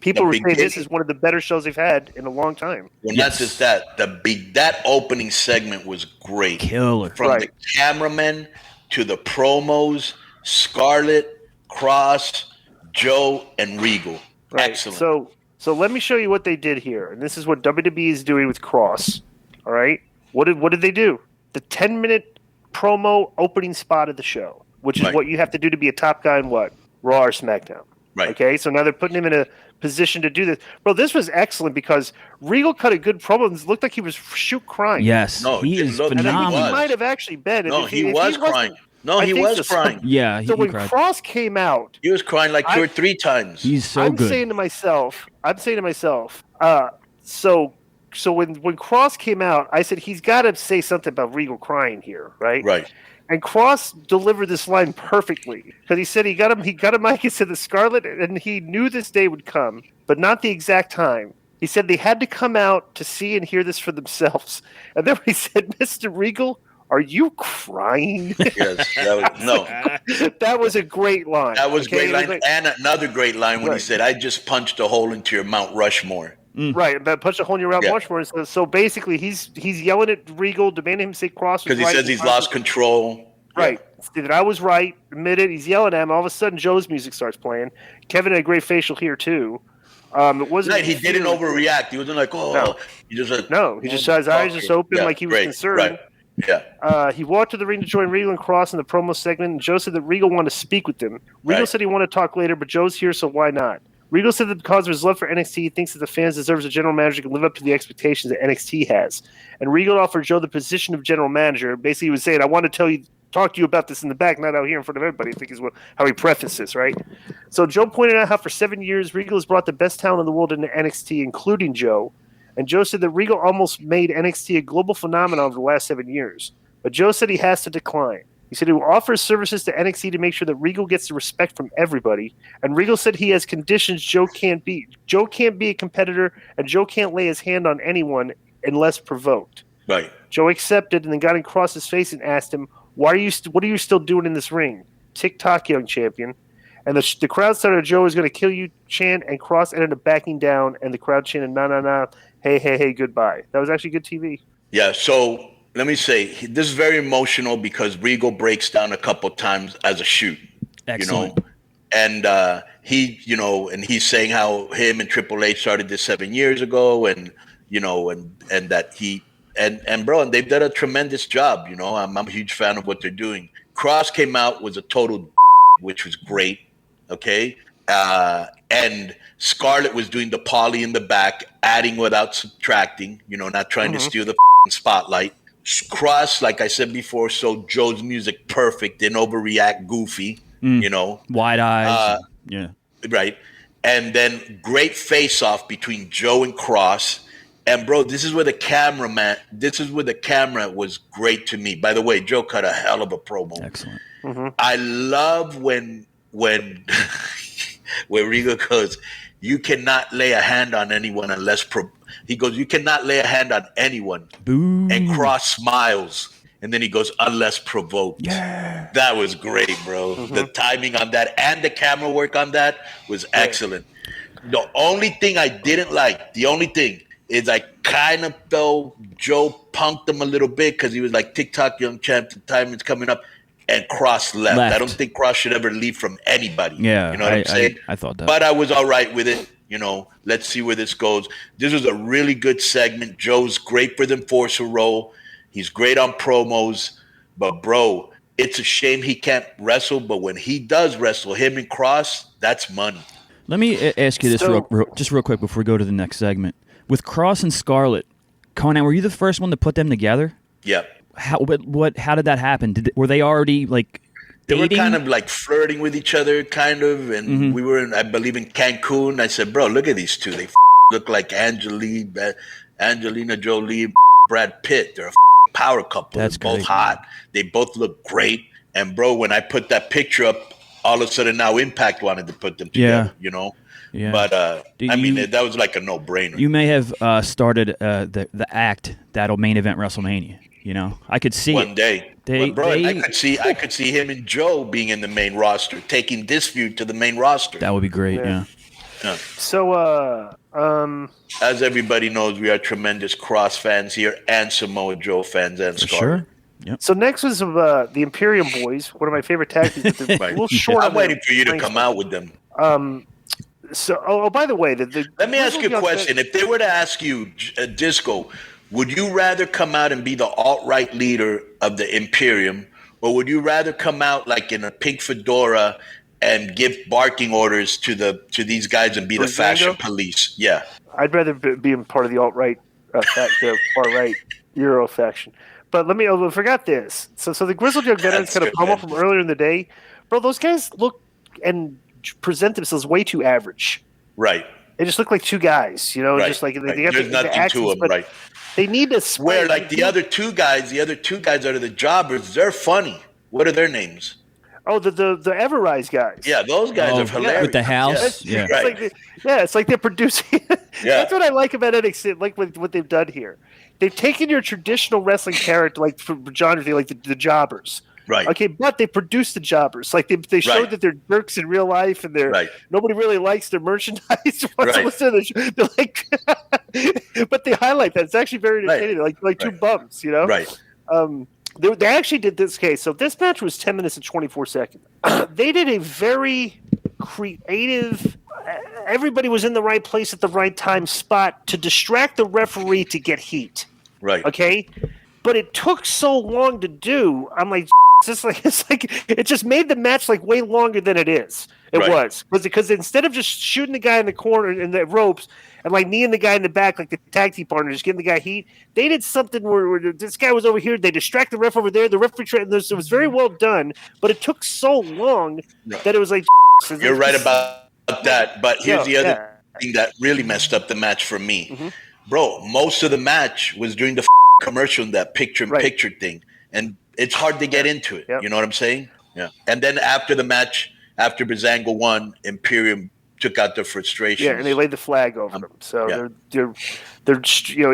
People were saying this is one of the better shows they've had in a long time. Well, not just that. That opening segment was great. Killer. From the cameraman to the promos, Scarlett, Kross, Joe, and Regal. Right. Excellent. So let me show you what they did here, and this is what WWE is doing with Kross. All right. What did they do? The 10-minute promo opening spot of the show, which is what you have to do to be a top guy in what? Raw or SmackDown. Right. Okay. So now they're putting him in a position to do this. Bro, this was excellent because Regal cut a good promo and it looked like he was crying. Yes. No, he is phenomenal. And I think he might have actually been. No, he was crying. No, he was crying. Yeah, so when cried. Kross came out, he was crying like 2 or 3 times. He's so good. I'm saying to myself, so when Kross came out, I said he's got to say something about Regal crying here, right? Right. And Kross delivered this line perfectly because he said he got a mic and said the Scarlet, and he knew this day would come, but not the exact time. He said they had to come out to see and hear this for themselves. And then he said, Mr. Regal, are you crying? Yes, that was a great line. That was a great line. And another great line when he said, I just punched a hole into your Mount Rushmore. Right, but punched a hole in your Mount Rushmore. So basically, he's yelling at Regal, demanding him to say Kross was right. Because he says he's lost control. Right. Yeah. That I was right. Admit it. He's yelling at him. All of a sudden, Joe's music starts playing. Kevin had a great facial here, too. It wasn't. Right, he didn't overreact. He wasn't like, no. He just like, no. He just had his eyes just open, like he was concerned. Right. Yeah. He walked to the ring to join Regal and Kross in the promo segment, and Joe said that Regal wanted to speak with him. Regal said he wanted to talk later, but Joe's here, so why not? Regal said that because of his love for NXT, he thinks that the fans deserves a general manager who can live up to the expectations that NXT has. And Regal offered Joe the position of general manager. Basically, he was saying, I want to talk to you about this in the back, not out here in front of everybody, I think is how he prefaced this, right? So Joe pointed out how for 7 years, Regal has brought the best talent in the world into NXT, including Joe. And Joe said that Regal almost made NXT a global phenomenon over the last 7 years. But Joe said he has to decline. He said he will offer services to NXT to make sure that Regal gets the respect from everybody. And Regal said he has conditions Joe can't beat. Joe can't be a competitor, and Joe can't lay his hand on anyone unless provoked. Right. Joe accepted and then got in Kross's face and asked him, what are you still doing in this ring? Tick-tock, young champion. And the crowd started Joe is going to kill you chant, and Kross ended up backing down, and the crowd chanted, nah, hey, goodbye. That was actually good TV. Yeah, so let me say, this is very emotional because Regal breaks down a couple times as a shoot. Excellent. And he's saying how him and Triple H started this 7 years ago, and that he and bro, and they've done a tremendous job. I'm a huge fan of what they're doing. Kross came out, was a total, which was great. Okay, and Scarlett was doing the Polly in the back, adding without subtracting. Not trying to steal the spotlight. Kross, like I said before, so Joe's music perfect, didn't overreact, goofy. Wide eyes. Right. And then great face-off between Joe and Kross. And bro, this is where the camera was great to me. By the way, Joe cut a hell of a promo. Excellent. Mm-hmm. I love when Regal goes, you cannot lay a hand on anyone unless he goes, you cannot lay a hand on anyone. Boo. And Kross smiles. And then he goes, unless provoked. Yeah. That was great, bro. Mm-hmm. The timing on that and the camera work on that was excellent. The only thing I didn't like, is I kind of felt Joe punked him a little bit because he was like, TikTok, young champ, the time is coming up. And Kross left. I don't think Kross should ever leave from anybody. Yeah, you know what I'm saying? I thought that. But I was all right with it. Let's see where this goes. This was a really good segment. Joe's great for the enforcer role. He's great on promos. But, bro, it's a shame he can't wrestle. But when he does wrestle, him and Kross, that's money. Let me ask you this real quick before we go to the next segment. With Kross and Scarlett, Konnan, were you the first one to put them together? Yeah. How did that happen? Were they already like dating? They were kind of like flirting with each other, kind of, and we were, I believe, in Cancun. I said, bro, look at these two. They look like Angelina Jolie, Brad Pitt. They're a power couple. That's They're both hot. They both look great. And, bro, when I put that picture up, all of a sudden now Impact wanted to put them together, Yeah. But, that was like a no-brainer. You may have started the act that'll main event WrestleMania. I could see one day. I could see him and Joe being in the main roster, taking this feud to the main roster. That would be great. Yeah. Yeah. So, As everybody knows, we are tremendous Cross fans here and Samoa Joe fans and For Scarlett. sure. Yep. so next was the Imperium Boys, one of my favorite tag teams. But they're Right. a little short. I'm on their waiting for you to ring come stuff. out with them. So, by the way, Let me ask you a question. If they were to ask you, Disco, would you rather come out and be the alt-right leader of the Imperium, or would you rather come out like in a pink fedora and give barking orders to these guys and be the fashion police? Yeah. I'd rather be part of the alt-right, the far-right Euro faction. But I forgot this. So the Grizzled Young Veterans kind of come up from earlier in the day. Bro, those guys look and present themselves way too average. Right. They just look like two guys, Right. just like right. they have There's nothing to them, right? They need to Where like the other two guys are the jobbers. They're funny. What are their names? Oh, the Everrise guys. Yeah, those guys are hilarious. With the house. Yeah. It's Right. it's like they're producing. Yeah. That's what I like about NXT, like what they've done here. They've taken your traditional wrestling character, like for genre, like the jobbers. Right. Okay, but they produce the jobbers. Like they showed Right. that they're jerks in real life, and nobody really likes their merchandise. Right. They're like, but they highlight that. It's actually very entertaining. Like two bums, Right. They actually did this case. So this match was 10 minutes and 24 seconds. They did a very creative. Everybody was in the right place at the right time spot to distract the referee to get heat. Right. Okay, but it took so long to do. I'm like, it just made the match like way longer than it is. It was because instead of just shooting the guy in the corner in the ropes and like kneeing the guy in the back like the tag team partner, just giving the guy heat, they did something where this guy was over here. They distract the ref over there. The referee, it was very well done, but it took so long that it was like. You're right about that, but here's the other thing that really messed up the match for me. Mm-hmm. Bro, most of the match was during the commercial, that picture-in-picture thing, and it's hard to get into it. You know what I'm saying? Yeah. And then after the match, after Breezango won, Imperium took out their frustration. Yeah, and they laid the flag over them. So they're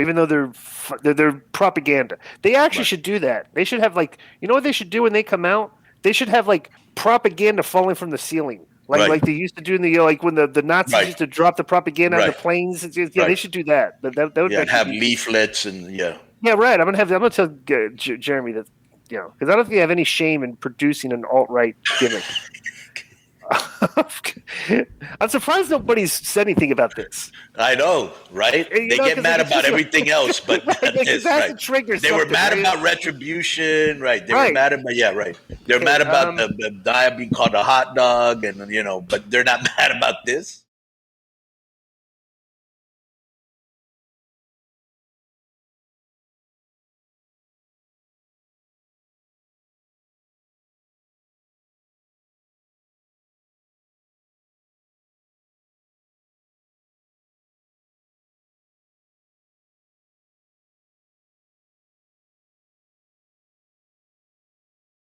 even though they're propaganda, they actually should do that. They should have what they should do when they come out? They should have like propaganda falling from the ceiling. Like they used to do in the like when the Nazis used to drop the propaganda on the planes. They should do that. That would have leaflets and yeah, right. I'm gonna tell Jeremy that because I don't think they have any shame in producing an alt-right gimmick. I'm surprised nobody's said anything about this. I know, right? They get mad about everything else, but they were mad about retribution, right? They were mad about They're mad about the guy being called a hot dog, and but they're not mad about this.